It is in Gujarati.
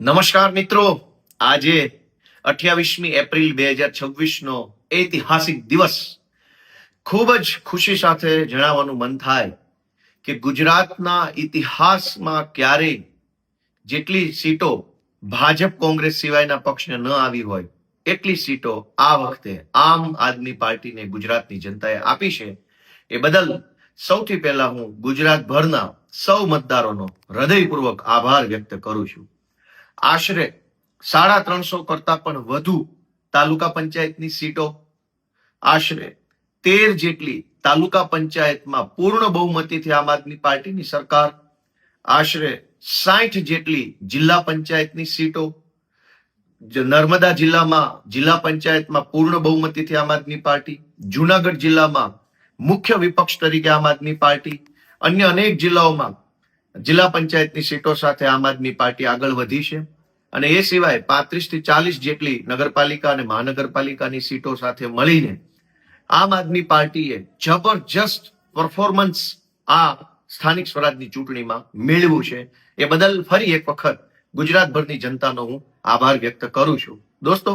નમસ્કાર મિત્રો, આજે 28મી એપ્રિલ 2026નો ઐતિહાસિક દિવસ. ખૂબ જ ખુશી સાથે જણાવવાનું મન થાય કે ગુજરાતના ઇતિહાસમાં ક્યારેય જેટલી સીટો ભાજપ કોંગ્રેસ સિવાયના પક્ષને ન આવી હોય એટલી સીટો આ વખતે આમ આદમી પાર્ટીને ગુજરાતની જનતાએ આપી છે. એ બદલ સૌથી પહેલા હું ગુજરાતભરના સૌ મતદારોનો હૃદયપૂર્વક આભાર વ્યક્ત કરું છું. આશરે 350 કરતા પણ વધુ તાલુકા પંચાયતની સીટો, આશરે 13 જેટલી તાલુકા પંચાયતમાં પૂર્ણ બહુમતીથી આમ આદમી પાર્ટીની સરકાર, આશરે 60 જેટલી જિલ્લા પંચાયતની સીટો, નર્મદા જિલ્લામાં જિલ્લા પંચાયતમાં પૂર્ણ બહુમતીથી આમ આદમી પાર્ટી, જુનાગઢ જિલ્લામાં મુખ્ય વિપક્ષ તરીકે આમ આદમી પાર્ટી, અન્ય અનેક જિલ્લાઓમાં જિલ્લા પંચાયતની સીટો સાથે આમ આદમી પાર્ટી આગળ વધી છે. અને એ સિવાય 35 થી 40 જેટલી નગરપાલિકા અને મહાનગરપાલિકાની સીટો સાથે મળીને આમ આદમી પાર્ટીએ જબરજસ્ત પરફોર્મન્સ આ સ્થાનિક સ્વરાજની ચૂંટણીમાં મેળવ્યું છે. એ બદલ ફરી એક વખત ગુજરાતભરની જનતાનો હું આભાર વ્યક્ત કરું છું. દોસ્તો,